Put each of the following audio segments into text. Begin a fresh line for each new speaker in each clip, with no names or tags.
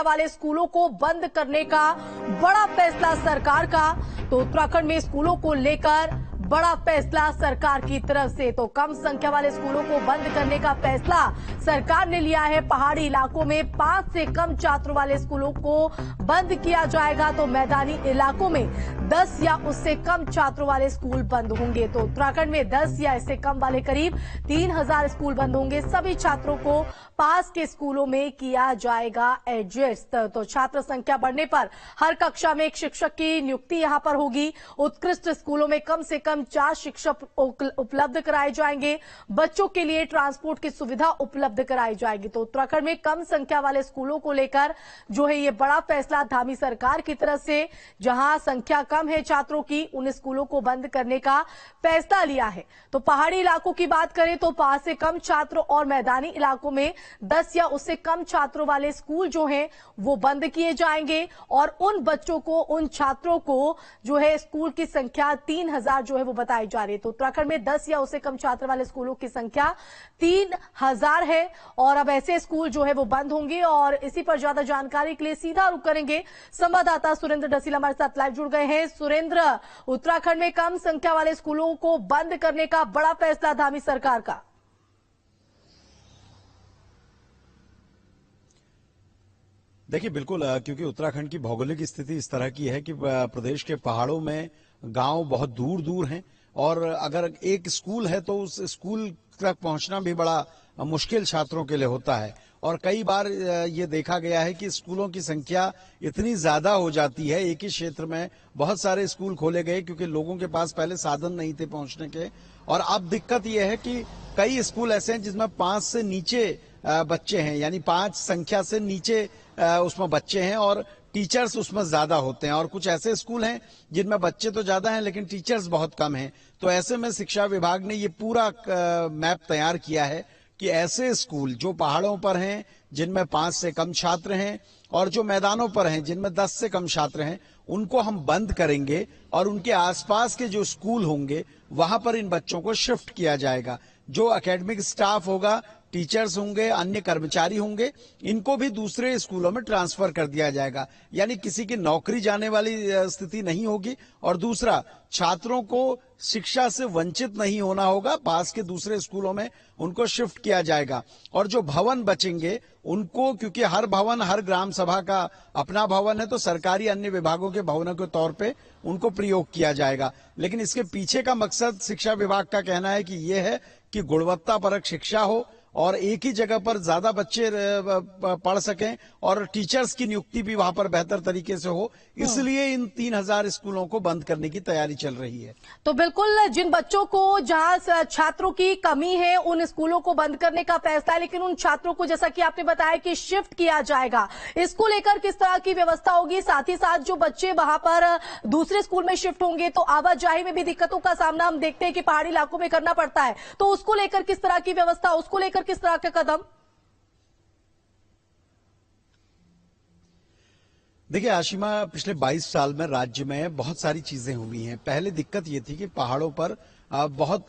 वाले स्कूलों को बंद करने का बड़ा फैसला सरकार का। तो उत्तराखंड में स्कूलों को लेकर बड़ा फैसला सरकार की तरफ से। तो कम संख्या वाले स्कूलों को बंद करने का फैसला सरकार ने लिया है। पहाड़ी इलाकों में 5 से कम छात्रों वाले स्कूलों को बंद किया जाएगा, तो मैदानी इलाकों में 10 या उससे कम छात्रों वाले स्कूल बंद होंगे। तो उत्तराखंड में 10 या इससे कम वाले करीब 3000 स्कूल बंद होंगे। सभी छात्रों को पास के स्कूलों में किया जाएगा एडजस्ट। तो छात्र संख्या बढ़ने पर हर कक्षा में एक शिक्षक की नियुक्ति यहां पर होगी। उत्कृष्ट स्कूलों में कम से कम 4 शिक्षक उपलब्ध कराए जाएंगे। बच्चों के लिए ट्रांसपोर्ट की सुविधा उपलब्ध कराई जाएगी। तो उत्तराखंड में कम संख्या वाले स्कूलों को लेकर जो है ये बड़ा फैसला धामी सरकार की तरफ से, जहां संख्या कम है छात्रों की, उन स्कूलों को बंद करने का फैसला लिया है। तो पहाड़ी इलाकों की बात करें तो 5 से कम छात्रों और मैदानी इलाकों में 10 या उससे कम छात्रों वाले स्कूल जो हैं वो बंद किए जाएंगे। और उन बच्चों को, उन छात्रों को जो है स्कूल की संख्या 3000 जो है वो बताई जा रही है। तो उत्तराखंड में 10 या उससे कम छात्र वाले स्कूलों की संख्या 3000 है और अब ऐसे स्कूल जो है वो बंद होंगे। और इसी पर ज्यादा जानकारी के लिए सीधा रुख करेंगे, संवाददाता सुरेंद्र डसील हमारे साथ लाइव जुड़ गए हैं। सुरेंद्र, उत्तराखंड में कम संख्या वाले स्कूलों को बंद करने का बड़ा फैसला धामी सरकार का।
देखिए बिल्कुल, क्योंकि उत्तराखंड की भौगोलिक स्थिति इस तरह की है कि प्रदेश के पहाड़ों में गांव बहुत दूर दूर हैं और अगर एक स्कूल है तो उस स्कूल तक पहुंचना भी बड़ा मुश्किल छात्रों के लिए होता है। और कई बार ये देखा गया है कि स्कूलों की संख्या इतनी ज्यादा हो जाती है, एक ही क्षेत्र में बहुत सारे स्कूल खोले गए क्योंकि लोगों के पास पहले साधन नहीं थे पहुंचने के। और अब दिक्कत यह है कि कई स्कूल ऐसे हैं जिसमें 5 से नीचे बच्चे हैं, यानी 5 संख्या से नीचे उसमें बच्चे हैं और टीचर्स उसमें ज्यादा होते हैं। और कुछ ऐसे स्कूल हैं जिनमें बच्चे तो ज्यादा हैं लेकिन टीचर्स बहुत कम हैं। तो ऐसे में शिक्षा विभाग ने ये पूरा मैप तैयार किया है कि ऐसे स्कूल जो पहाड़ों पर हैं जिनमें 5 से कम छात्र हैं और जो मैदानों पर हैं जिनमें 10 से कम छात्र हैं, उनको हम बंद करेंगे और उनके आसपास के जो स्कूल होंगे वहां पर इन बच्चों को शिफ्ट किया जाएगा। जो एकेडमिक स्टाफ होगा, टीचर्स होंगे, अन्य कर्मचारी होंगे, इनको भी दूसरे स्कूलों में ट्रांसफर कर दिया जाएगा। यानी किसी की नौकरी जाने वाली स्थिति नहीं होगी। और दूसरा, छात्रों को शिक्षा से वंचित नहीं होना होगा, पास के दूसरे स्कूलों में उनको शिफ्ट किया जाएगा। और जो भवन बचेंगे उनको, क्योंकि हर भवन, हर ग्राम सभा का अपना भवन है, तो सरकारी अन्य विभागों के भवनों के तौर पे उनको प्रयोग किया जाएगा। लेकिन इसके पीछे का मकसद शिक्षा विभाग का कहना है कि यह है कि गुणवत्तापरक शिक्षा हो और एक ही जगह पर ज्यादा बच्चे पढ़ सकें और टीचर्स की नियुक्ति भी वहां पर बेहतर तरीके से हो, इसलिए इन 3000 स्कूलों को बंद करने की तैयारी चल रही है।
तो बिल्कुल, जिन बच्चों को, जहां छात्रों की कमी है, उन स्कूलों को बंद करने का फैसला है, लेकिन उन छात्रों को, जैसा कि आपने बताया, कि शिफ्ट किया जाएगा। इसको लेकर किस तरह की व्यवस्था होगी? साथ ही साथ जो बच्चे वहां पर दूसरे स्कूल में शिफ्ट होंगे तो आवाजाही में भी दिक्कतों का सामना हम देखते हैं कि पहाड़ी इलाकों में करना पड़ता है। तो उसको लेकर किस तरह की व्यवस्था, उसको लेकर किस तरह का कदम?
देखिए आशिमा, पिछले 22 साल में राज्य में बहुत सारी चीजें हुई हैं। पहले दिक्कत ये थी कि पहाड़ों पर बहुत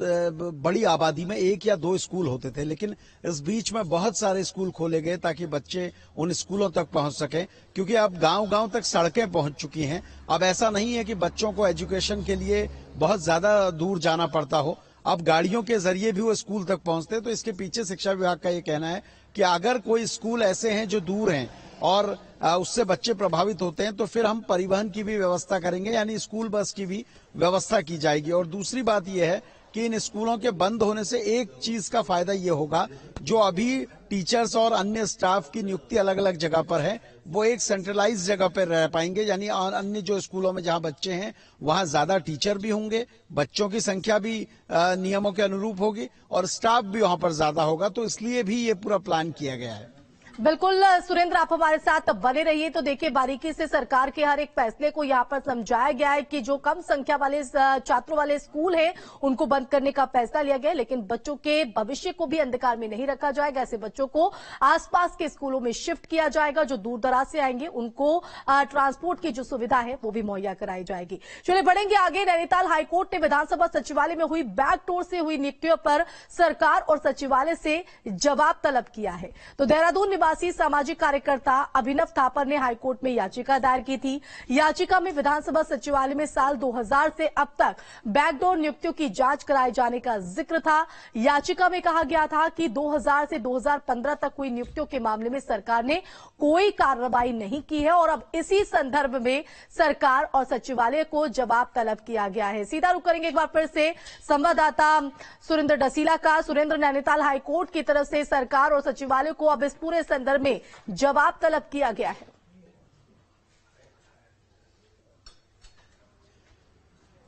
बड़ी आबादी में 1 या 2 स्कूल होते थे, लेकिन इस बीच में बहुत सारे स्कूल खोले गए ताकि बच्चे उन स्कूलों तक पहुंच सकें। क्योंकि अब गांव-गांव तक सड़कें पहुंच चुकी हैं। अब ऐसा नहीं है कि बच्चों को एजुकेशन के लिए बहुत ज्यादा दूर जाना पड़ता हो, अब गाड़ियों के जरिए भी वो स्कूल तक पहुंचते हैं। तो इसके पीछे शिक्षा विभाग का ये कहना है कि अगर कोई स्कूल ऐसे हैं जो दूर हैं और उससे बच्चे प्रभावित होते हैं तो फिर हम परिवहन की भी व्यवस्था करेंगे, यानी स्कूल बस की भी व्यवस्था की जाएगी। और दूसरी बात यह है कि इन स्कूलों के बंद होने से एक चीज का फायदा ये होगा, जो अभी टीचर्स और अन्य स्टाफ की नियुक्ति अलग अलग जगह पर है, वो एक सेंट्रलाइज जगह पर रह पाएंगे। यानी अन्य जो स्कूलों में जहां बच्चे हैं वहां ज्यादा टीचर भी होंगे, बच्चों की संख्या भी नियमों के अनुरूप होगी और स्टाफ भी वहां पर ज्यादा होगा। तो इसलिए भी ये पूरा प्लान किया गया है।
बिल्कुल सुरेंद्र, आप हमारे साथ बने रहिए। तो देखिए, बारीकी से सरकार के हर एक फैसले को यहाँ पर समझाया गया है कि जो कम संख्या वाले छात्रों वाले स्कूल हैं उनको बंद करने का फैसला लिया गया है, लेकिन बच्चों के भविष्य को भी अंधकार में नहीं रखा जाएगा। ऐसे बच्चों को आसपास के स्कूलों में शिफ्ट किया जाएगा। जो दूर दराज से आएंगे उनको ट्रांसपोर्ट की जो सुविधा है वो भी मुहैया कराई जाएगी। चलिए बढ़ेंगे आगे। नैनीताल हाईकोर्ट ने विधानसभा सचिवालय में हुई बैकडोर से हुई नियुक्तियों पर सरकार और सचिवालय से जवाब तलब किया है। तो देहरादून निवासी सामाजिक कार्यकर्ता अभिनव थापर ने हाईकोर्ट में याचिका दायर की थी। याचिका में विधानसभा सचिवालय में साल 2000 से अब तक बैकडोर नियुक्तियों की जांच कराए जाने का जिक्र था। याचिका में कहा गया था कि 2000 से 2015 तक हुई नियुक्तियों के मामले में सरकार ने कोई कार्रवाई नहीं की है और अब इसी संदर्भ में सरकार और सचिवालय को जवाब तलब किया गया है। सीधा रुख करेंगे एक बार फिर से संवाददाता सुरेंद्र डसीला का। सुरेंद्र, नैनीताल हाईकोर्ट की तरफ से सरकार और सचिवालय को अब इस पूरे संदर्भ में जवाब तलब किया गया है।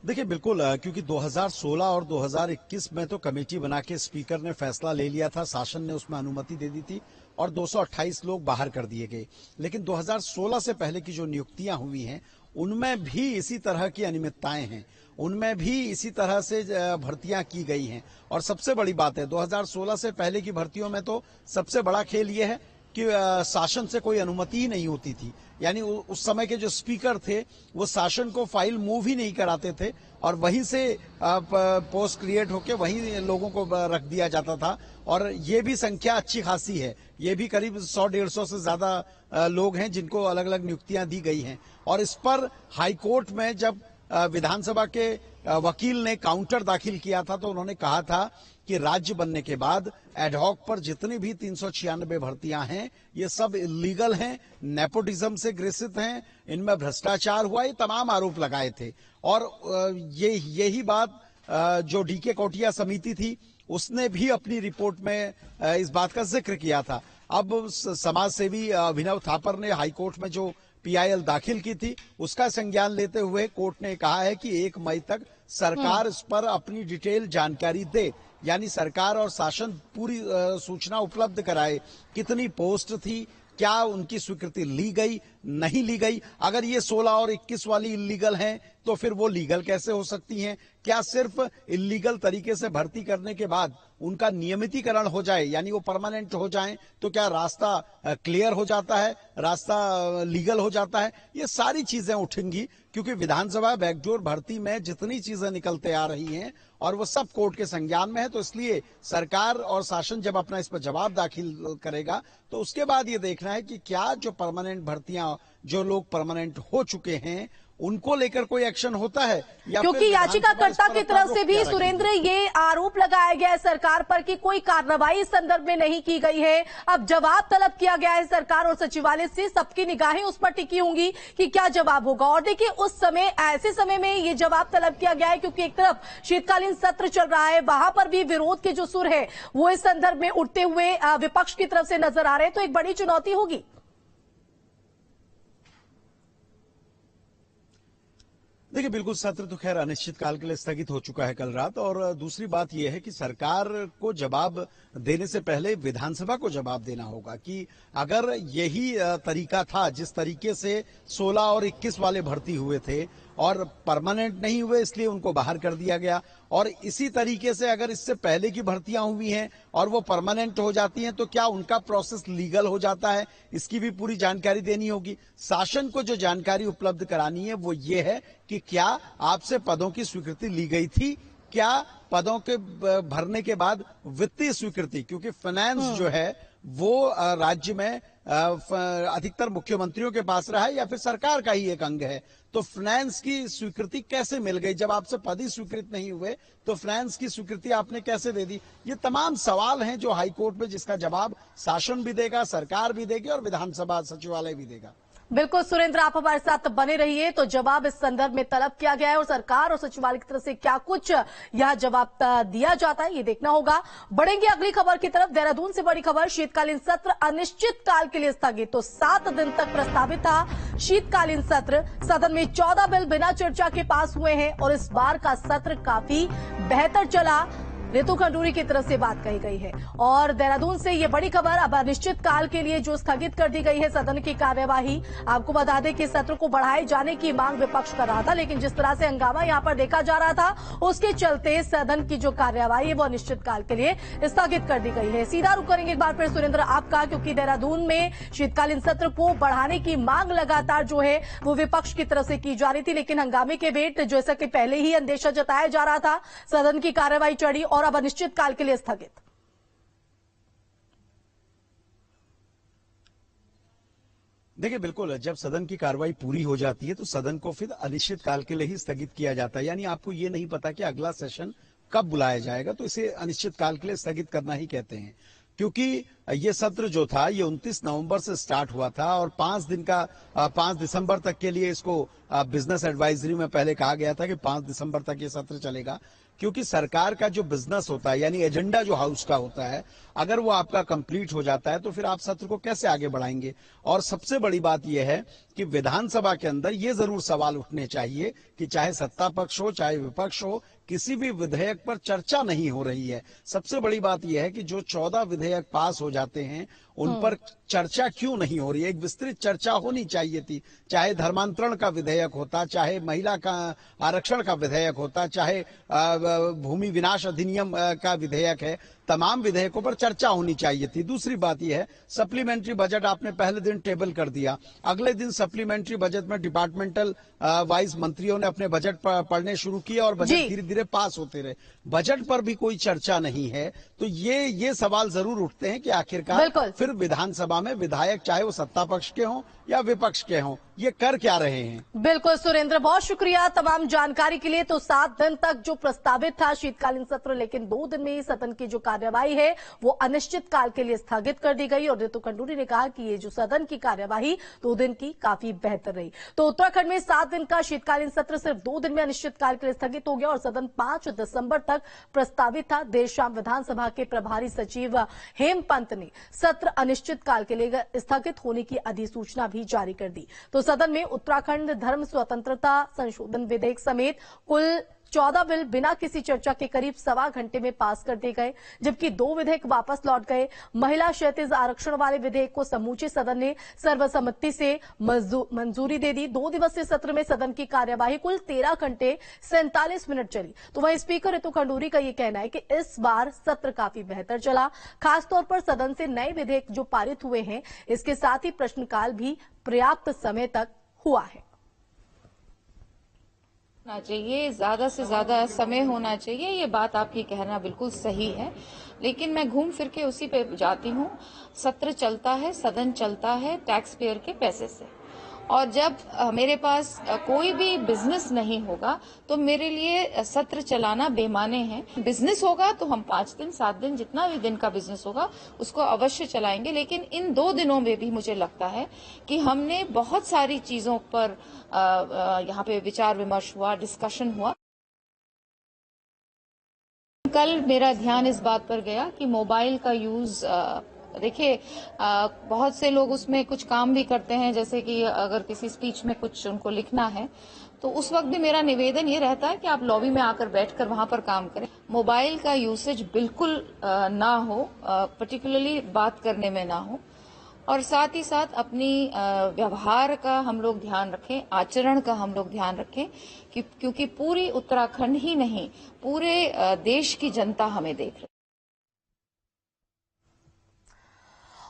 देखिए बिल्कुल, क्योंकि 2016 और 2021 में तो कमेटी बना के स्पीकर ने फैसला ले लिया था, शासन ने उसमें अनुमति दे दी थी और 228 लोग बाहर कर दिए गए। लेकिन 2016 से पहले की जो नियुक्तियां हुई हैं उनमें भी इसी तरह की अनियमितताएं हैं, उनमें भी इसी तरह से भर्तियां की गई हैं। और सबसे बड़ी बात है, 2016 से पहले की भर्तियों में तो सबसे बड़ा खेल यह है कि शासन से कोई अनुमति ही नहीं होती थी। यानी उस समय के जो स्पीकर थे वो शासन को फाइल मूव ही नहीं कराते थे और वहीं से पोस्ट क्रिएट होकर वहीं लोगों को रख दिया जाता था। और ये भी संख्या अच्छी खासी है, ये भी करीब 100-150 से ज्यादा लोग हैं जिनको अलग अलग नियुक्तियां दी गई हैं। और इस पर हाईकोर्ट में जब विधानसभा के वकील ने काउंटर दाखिल किया था तो उन्होंने कहा था कि राज्य बनने के बाद एडहॉक पर जितनी भी 396 भर्तियां हैं ये सब इलीगल हैं, नेपोटिज्म से ग्रसित हैं, इनमें भ्रष्टाचार हुआ, ये तमाम आरोप लगाए थे। और यही बात जो डीके कोटिया समिति थी उसने भी अपनी रिपोर्ट में इस बात का जिक्र किया था। अब समाज सेवी अभिनव थापर ने हाईकोर्ट में जो पीआईएल दाखिल की थी उसका संज्ञान लेते हुए कोर्ट ने कहा है कि 1 मई तक सरकार इस पर अपनी डिटेल जानकारी दे, यानी सरकार और शासन पूरी सूचना उपलब्ध कराए। कितनी पोस्ट थी, क्या उनकी स्वीकृति ली गई, नहीं ली गई। अगर ये 16 और 21 वाली इलीगल हैं तो फिर वो लीगल कैसे हो सकती हैं? क्या सिर्फ इलीगल तरीके से भर्ती करने के बाद उनका नियमितीकरण हो जाए, यानी वो परमानेंट हो जाएं, तो क्या रास्ता क्लियर हो जाता है, रास्ता लीगल हो जाता है? ये सारी चीजें उठेंगी क्योंकि विधानसभा बैकडोर भर्ती में जितनी चीजें निकलते आ रही हैं और वो सब कोर्ट के संज्ञान में है। तो इसलिए सरकार और शासन जब अपना इस पर जवाब दाखिल करेगा तो उसके बाद ये देखना है कि क्या जो परमानेंट भर्तियां, जो लोग परमानेंट हो चुके हैं उनको लेकर कोई एक्शन होता है या
क्योंकि याचिकाकर्ता की तरफ से भी सुरेंद्र ये आरोप लगाया गया है सरकार पर कि कोई कार्रवाई इस संदर्भ में नहीं की गई है। अब जवाब तलब किया गया है सरकार और सचिवालय से, सबकी निगाहें उस पर टिकी होंगी कि क्या जवाब होगा। और देखिए उस समय, ऐसे समय में ये जवाब तलब किया गया है क्योंकि एक तरफ शीतकालीन सत्र चल रहा है, वहां पर भी विरोध के जो सुर है वो इस संदर्भ में उठते हुए विपक्ष की तरफ से नजर आ रहे हैं, तो एक बड़ी चुनौती होगी।
देखिए बिल्कुल, सत्र तो खैर अनिश्चित काल के लिए स्थगित हो चुका है कल रात। और दूसरी बात यह है कि सरकार को जवाब देने से पहले विधानसभा को जवाब देना होगा कि अगर यही तरीका था जिस तरीके से 16 और 21 वाले भर्ती हुए थे और परमानेंट नहीं हुए इसलिए उनको बाहर कर दिया गया, और इसी तरीके से अगर इससे पहले की भर्तियां हुई हैं और वो परमानेंट हो जाती हैं तो क्या उनका प्रोसेस लीगल हो जाता है, इसकी भी पूरी जानकारी देनी होगी। शासन को जो जानकारी उपलब्ध करानी है वो ये है कि क्या आपसे पदों की स्वीकृति ली गई थी, क्या पदों के भरने के बाद वित्तीय स्वीकृति, क्योंकि फाइनेंस जो है वो राज्य में अधिकतर मुख्यमंत्रियों के पास रहा है या फिर सरकार का ही एक अंग है, तो फाइनेंस की स्वीकृति कैसे मिल गई? जब आपसे पद ही स्वीकृत नहीं हुए तो फाइनेंस की स्वीकृति आपने कैसे दे दी? ये तमाम सवाल हैं जो हाईकोर्ट में जिसका जवाब शासन भी देगा, सरकार भी देगी और विधानसभा सचिवालय भी देगा।
बिल्कुल सुरेंद्र, आप हमारे साथ बने रहिए। तो जवाब इस संदर्भ में तलब किया गया है और सरकार और सचिवालय की तरफ से क्या कुछ यह जवाब दिया जाता है ये देखना होगा। बढ़ेंगे अगली खबर की तरफ। देहरादून से बड़ी खबर, शीतकालीन सत्र अनिश्चित काल के लिए स्थगित। तो 7 दिन तक प्रस्तावित था शीतकालीन सत्र। सदन में 14 बिल बिना चर्चा के पास हुए हैं और इस बार का सत्र काफी बेहतर चला। रितु खंडूरी की तरफ से बात कही गई है। और देहरादून से ये बड़ी खबर, अब अनिश्चित काल के लिए जो स्थगित कर दी गई है सदन की कार्यवाही। आपको बता दें कि सत्र को बढ़ाए जाने की मांग विपक्ष कर रहा था, लेकिन जिस तरह से हंगामा यहां पर देखा जा रहा था उसके चलते सदन की जो कार्यवाही है वो अनिश्चित काल के लिए स्थगित कर दी गई है। सीधा रुख करेंगे एक बार फिर सुरेंद्र आपका, क्योंकि देहरादून में शीतकालीन सत्र को बढ़ाने की मांग लगातार जो है वो विपक्ष की तरफ से की जा रही थी, लेकिन हंगामे के बीच जैसा कि पहले ही अंदेशा जताया जा रहा था सदन की कार्यवाही चढ़ी और अब अनिश्चित काल के लिए स्थगित।
देखिए बिल्कुल, जब सदन की कार्रवाई पूरी हो जाती है तो सदन को फिर अनिश्चित काल के लिए ही स्थगित किया जाता है। यानी आपको ये नहीं पता कि अगला सेशन कब बुलाया जाएगा, तो इसे अनिश्चित काल के लिए स्थगित करना ही कहते हैं। क्योंकि ये सत्र जो था ये 29 नवंबर से स्टार्ट हुआ था और 5 दिसंबर तक के लिए इसको बिजनेस एडवाइजरी में पहले कहा गया था कि 5 दिसंबर तक ये सत्र चलेगा। क्योंकि सरकार का जो बिजनेस होता है यानी एजेंडा जो हाउस का होता है, अगर वो आपका कंप्लीट हो जाता है तो फिर आप सत्र को कैसे आगे बढ़ाएंगे। और सबसे बड़ी बात यह है कि विधानसभा के अंदर ये जरूर सवाल उठने चाहिए कि चाहे सत्ता पक्ष हो चाहे विपक्ष हो, किसी भी विधेयक पर चर्चा नहीं हो रही है। सबसे बड़ी बात यह है कि जो 14 विधेयक पास हो जाते हैं उन पर चर्चा क्यों नहीं हो रही है। एक विस्तृत चर्चा होनी चाहिए थी, चाहे धर्मांतरण का विधेयक होता, चाहे महिला का आरक्षण का विधेयक होता, चाहे भूमि विनाश अधिनियम का विधेयक है, तमाम विधेयकों पर चर्चा होनी चाहिए थी। दूसरी बात यह है, सप्लीमेंट्री बजट आपने पहले दिन टेबल कर दिया, अगले दिन सप्लीमेंट्री बजट में डिपार्टमेंटल वाइज मंत्रियों ने अपने बजट पढ़ने शुरू किए और बजट धीरे धीरे पास होते रहे। बजट पर भी कोई चर्चा नहीं है, तो ये सवाल जरूर उठते हैं कि आखिरकार फिर विधानसभा में विधायक चाहे वो सत्ता पक्ष के हों या विपक्ष के हों, ये कर क्या रहे हैं।
बिल्कुल सुरेंद्र, बहुत शुक्रिया तमाम जानकारी के लिए। तो 7 दिन तक जो प्रस्तावित था शीतकालीन सत्र, लेकिन 2 दिन में ही सदन की जो कार्यवाही है वो अनिश्चित काल के लिए स्थगित कर दी गई। और रितु खंडूरी ने कहा कि ये जो सदन की कार्यवाही 2 दिन की काफी बेहतर रही। तो उत्तराखंड में 7 दिन का शीतकालीन सत्र सिर्फ 2 दिन में अनिश्चित काल के लिए स्थगित हो गया और सदन 5 दिसंबर तक प्रस्तावित था। देर शाम विधानसभा के प्रभारी सचिव हेमपंत ने सत्र अनिश्चित काल के लिए स्थगित होने की अधिसूचना भी जारी कर दी। तो सदन में उत्तराखंड धर्म स्वतंत्रता संशोधन विधेयक समेत कुल 14 बिल बिना किसी चर्चा के करीब 1.25 घंटे में पास कर दिए गए, जबकि 2 विधेयक वापस लौट गए। महिला क्षैतिज आरक्षण वाले विधेयक को समूचे सदन ने सर्वसम्मति से मंजूरी दे दी। 2 दिवसीय सत्र में सदन की कार्यवाही कुल 13 घंटे 47 मिनट चली। तो वहीं स्पीकर रितु खंडूरी का यह कहना है कि इस बार सत्र काफी बेहतर चला, खासतौर पर सदन से नए विधेयक जो पारित हुए हैं, इसके साथ ही प्रश्नकाल भी पर्याप्त समय तक हुआ है।
होना चाहिए, ज्यादा से ज्यादा समय होना चाहिए, ये बात आपकी कहना बिल्कुल सही है। लेकिन मैं घूम फिर के उसी पे जाती हूँ, सत्र चलता है, सदन चलता है टैक्स पेयर के पैसे से। और जब मेरे पास कोई भी बिजनेस नहीं होगा तो मेरे लिए सत्र चलाना बेमाने है। बिजनेस होगा तो हम 5 दिन 7 दिन जितना भी दिन का बिजनेस होगा उसको अवश्य चलाएंगे। लेकिन इन 2 दिनों में भी मुझे लगता है कि हमने बहुत सारी चीजों पर यहाँ पे विचार विमर्श हुआ, डिस्कशन हुआ। कल मेरा ध्यान इस बात पर गया कि मोबाइल का यूज देखिए, बहुत से लोग उसमें कुछ काम भी करते हैं, जैसे कि अगर किसी स्पीच में कुछ उनको लिखना है तो उस वक्त भी मेरा निवेदन ये रहता है कि आप लॉबी में आकर बैठकर वहां पर काम करें। मोबाइल का यूसेज बिल्कुल ना हो, पर्टिकुलरली बात करने में ना हो। और साथ ही साथ अपनी व्यवहार का हम लोग ध्यान रखें, आचरण का हम लोग ध्यान रखें, क्योंकि पूरी उत्तराखंड ही नहीं पूरे देश की जनता हमें देख रही है।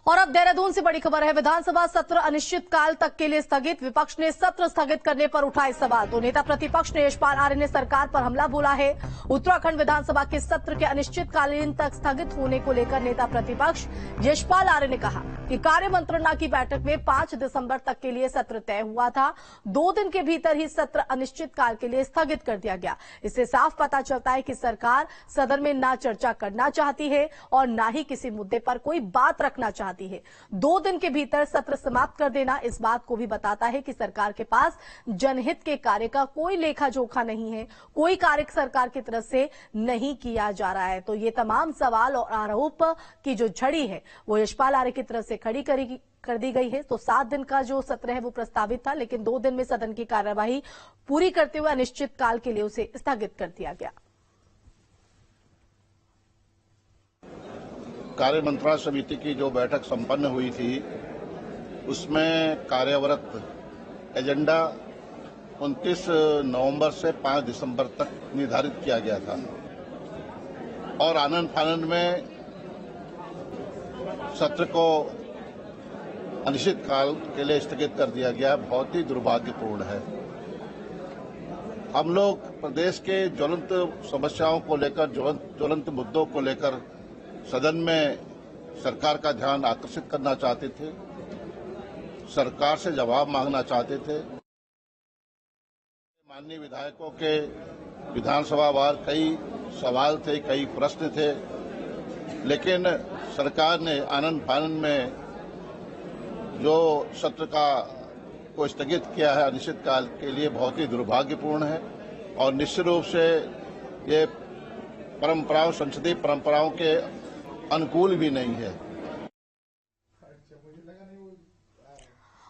और अब देहरादून से बड़ी खबर है, विधानसभा सत्र अनिश्चित काल तक के लिए स्थगित। विपक्ष ने सत्र स्थगित करने पर उठाए सवाल। तो नेता प्रतिपक्ष यशपाल आर्य ने सरकार पर हमला बोला है। उत्तराखंड विधानसभा के सत्र के अनिश्चितकालीन तक स्थगित होने को लेकर नेता प्रतिपक्ष यशपाल आर्य ने कहा कि कार्य मंत्रणा की बैठक में 5 दिसंबर तक के लिए सत्र तय हुआ था। 2 दिन के भीतर ही सत्र अनिश्चित काल के लिए स्थगित कर दिया गया। इससे साफ पता चलता है कि सरकार सदन में ना चर्चा करना चाहती है और ना ही किसी मुद्दे पर कोई बात रखना चाहती है। 2 दिन के भीतर सत्र समाप्त कर देना इस बात को भी बताता है कि सरकार के पास जनहित के कार्य का कोई लेखा जोखा नहीं है, कोई कार्य सरकार की तरफ से नहीं किया जा रहा है। तो ये तमाम सवाल और आरोप की जो झड़ी है वो यशपाल आर्य की तरफ से खड़ी कर दी गई है। तो 7 दिन का जो सत्र है वो प्रस्तावित था, लेकिन 2 दिन में सदन की कार्यवाही पूरी करते हुए अनिश्चित काल के लिए उसे स्थगित कर दिया गया।
कार्य मंत्रणा समिति की जो बैठक संपन्न हुई थी उसमें कार्यवरत एजेंडा 29 नवंबर से 5 दिसंबर तक निर्धारित किया गया था और आनंद फानंद में सत्र को अनिश्चित काल के लिए स्थगित कर दिया गया। बहुत ही दुर्भाग्यपूर्ण है। हम लोग प्रदेश के ज्वलंत समस्याओं को लेकर, ज्वलंत मुद्दों को लेकर सदन में सरकार का ध्यान आकर्षित करना चाहते थे। सरकार से जवाब मांगना चाहते थे। माननीय विधायकों के विधानसभा वार कई सवाल थे, कई प्रश्न थे, लेकिन सरकार ने आनन फानन में जो सत्र को स्थगित किया है अनिश्चितकाल के लिए बहुत ही दुर्भाग्यपूर्ण है और निश्चित रूप से ये परंपराओं, संसदीय परंपराओं के अनुकूल भी नहीं है।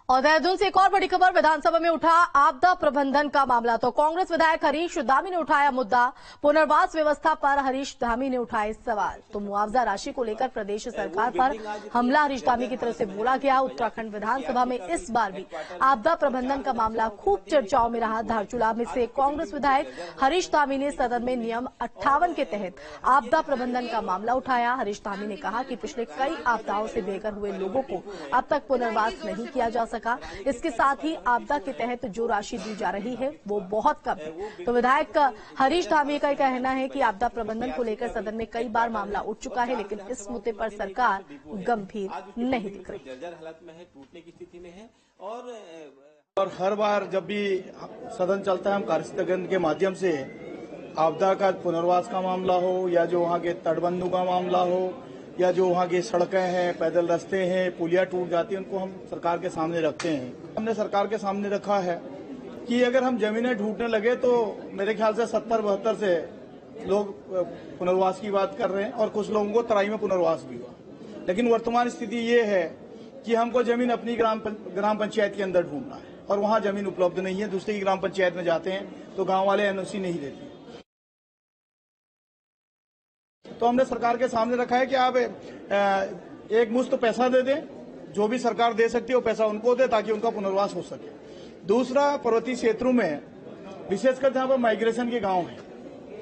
और देहरादून से एक और बड़ी खबर, विधानसभा में उठा आपदा प्रबंधन का मामला। तो कांग्रेस विधायक हरीश धामी ने उठाया मुद्दा, पुनर्वास व्यवस्था पर हरीश धामी ने उठाए सवाल। तो मुआवजा राशि को लेकर प्रदेश सरकार पर हमला हरीश धामी की तरफ से बोला गया। उत्तराखंड विधानसभा में इस बार भी आपदा प्रबंधन का मामला खूब चर्चाओं में रहा। धारचूला में से कांग्रेस विधायक हरीश धामी ने सदन में नियम 58 के तहत आपदा प्रबंधन का मामला उठाया। हरीश धामी ने कहा कि पिछले कई आपदाओं से बेघर हुए लोगों को अब तक पुनर्वास नहीं किया जा सका। इसके साथ ही आपदा के तहत जो राशि दी जा रही है वो बहुत कम है। तो विधायक हरीश धामी का कहना है कि आपदा प्रबंधन को लेकर सदन में कई बार मामला उठ चुका है, लेकिन इस मुद्दे पर सरकार गंभीर नहीं दिख रही।
जर्जर हालत में है, टूटने की स्थिति में है
और हर बार जब भी सदन चलता है हम कार्यस्थगन के माध्यम से आपदा का पुनर्वास का मामला हो या जो वहाँ के तटबंधों का मामला हो या जो वहाँ की सड़कें हैं, पैदल रास्ते हैं, पुलिया टूट जाती हैं, उनको हम सरकार के सामने रखते हैं। हमने सरकार के सामने रखा है कि अगर हम जमीनें ढूंढने लगे तो मेरे ख्याल से 70-72 से लोग पुनर्वास की बात कर रहे हैं और कुछ लोगों को तराई में पुनर्वास भी हुआ। लेकिन वर्तमान स्थिति ये है कि हमको जमीन अपनी ग्राम पंचायत के अंदर ढूंढना है और वहाँ जमीन उपलब्ध नहीं है। दूसरी ग्राम पंचायत में जाते हैं तो गाँव वाले एनओसी नहीं देते। तो हमने सरकार के सामने रखा है कि आप एक मुश्त पैसा दे दें, जो भी सरकार दे सकती है वो पैसा उनको दे ताकि उनका पुनर्वास हो सके। दूसरा, पर्वतीय क्षेत्रों में विशेषकर जहां पर माइग्रेशन के गांव हैं,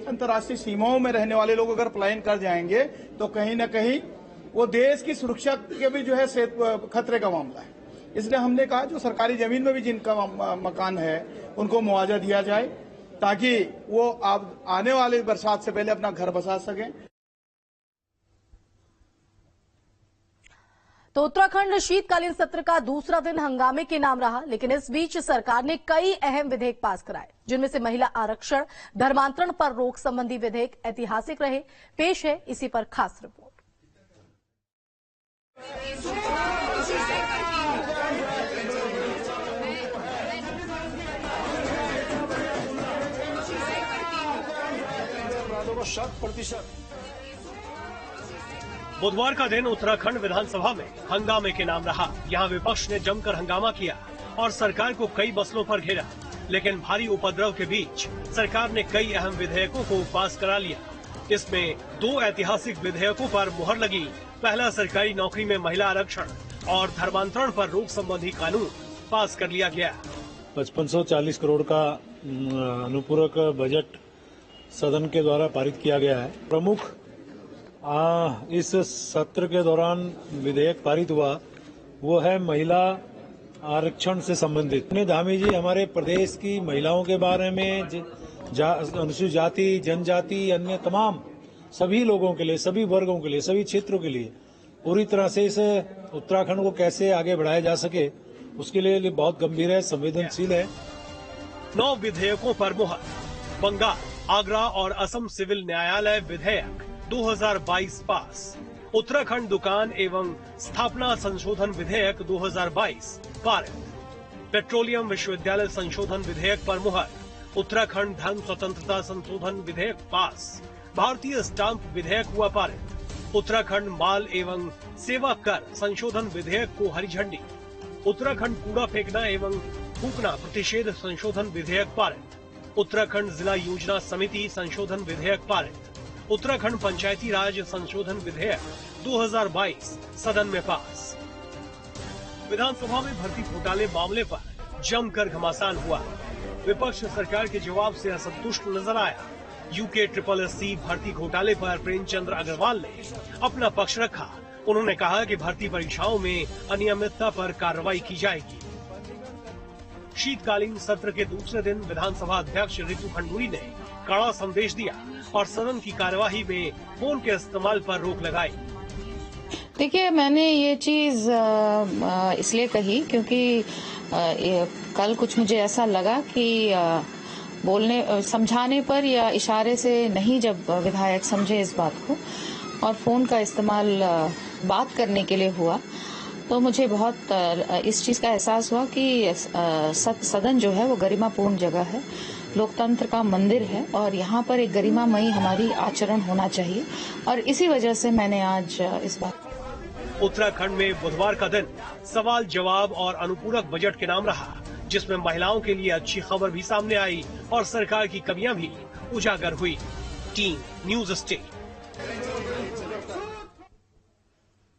अंतर्राष्ट्रीय सीमाओं में रहने वाले लोग अगर पलायन कर जाएंगे तो कहीं न कहीं वो देश की सुरक्षा के भी जो है खतरे का मामला है। इसलिए हमने कहा जो सरकारी जमीन में भी जिनका मकान है उनको मुआवजा दिया जाए ताकि वो आने वाले बरसात से पहले अपना घर बसा सकें।
तो उत्तराखंड शीतकालीन सत्र का दूसरा दिन हंगामे के नाम रहा, लेकिन इस बीच सरकार ने कई अहम विधेयक पास कराए, जिनमें से महिला आरक्षण, धर्मांतरण पर रोक संबंधी विधेयक ऐतिहासिक रहे। पेश है इसी पर खास रिपोर्ट।
बुधवार का दिन उत्तराखंड विधानसभा में हंगामे के नाम रहा। यहां विपक्ष ने जमकर हंगामा किया और सरकार को कई मसलों पर घेरा, लेकिन भारी उपद्रव के बीच सरकार ने कई अहम विधेयकों को पास करा लिया। इसमें 2 ऐतिहासिक विधेयकों पर मुहर लगी। पहला, सरकारी नौकरी में महिला आरक्षण और धर्मांतरण पर रोक संबंधी कानून पास कर लिया गया।
5540 करोड़ का अनुपूरक बजट सदन के द्वारा पारित किया गया है। प्रमुख इस सत्र के दौरान विधेयक पारित हुआ वो है महिला आरक्षण से संबंधित। धामी जी हमारे प्रदेश की महिलाओं के बारे में, अनुसूचित जाति, जनजाति, अन्य तमाम सभी लोगों के लिए, सभी वर्गों के लिए, सभी क्षेत्रों के लिए पूरी तरह से इस उत्तराखंड को कैसे आगे बढ़ाया जा सके उसके लिए बहुत गंभीर है, संवेदनशील है।
9 विधेयकों पर मुहर। बंगाल, आगरा और असम सिविल न्यायालय विधेयक 2022 पास। उत्तराखंड दुकान एवं स्थापना संशोधन विधेयक 2022 पारित। पेट्रोलियम विश्वविद्यालय संशोधन विधेयक पर मुहर। उत्तराखंड धर्म स्वतंत्रता संशोधन विधेयक पास। भारतीय स्टाम्प विधेयक हुआ पारित। उत्तराखंड माल एवं सेवा कर संशोधन विधेयक को हरी झंडी। उत्तराखंड कूड़ा फेंकना एवं थूकना प्रतिषेध संशोधन विधेयक पारित। उत्तराखंड जिला योजना समिति संशोधन विधेयक पारित। उत्तराखंड पंचायती राज संशोधन विधेयक 2022 सदन में पास। विधानसभा में भर्ती घोटाले मामले पर जमकर घमासान हुआ। विपक्ष सरकार के जवाब से असंतुष्ट नजर आया। यूके SSC भर्ती घोटाले पर प्रेमचंद्र अग्रवाल ने अपना पक्ष रखा। उन्होंने कहा कि भर्ती परीक्षाओं में अनियमितता पर कार्रवाई की जाएगी। शीतकालीन सत्र के दूसरे दिन विधानसभा अध्यक्ष रितु खंडूरी ने कड़ा संदेश दिया और सदन की कार्यवाही में फोन के इस्तेमाल पर रोक लगाई।
देखिए, मैंने ये चीज इसलिए कही क्योंकि कल कुछ मुझे ऐसा लगा कि बोलने समझाने पर या इशारे से नहीं, जब विधायक समझे इस बात को और फोन का इस्तेमाल बात करने के लिए हुआ, तो मुझे बहुत इस चीज का एहसास हुआ कि सदन जो है वो गरिमापूर्ण जगह है, लोकतंत्र का मंदिर है और यहाँ पर एक गरिमामयी हमारी आचरण होना चाहिए और इसी वजह से मैंने आज इस बात।
उत्तराखंड में बुधवार का दिन सवाल जवाब और अनुपूरक बजट के नाम रहा, जिसमें महिलाओं के लिए अच्छी खबर भी सामने आई और सरकार की कमियां भी उजागर हुई। Team news state.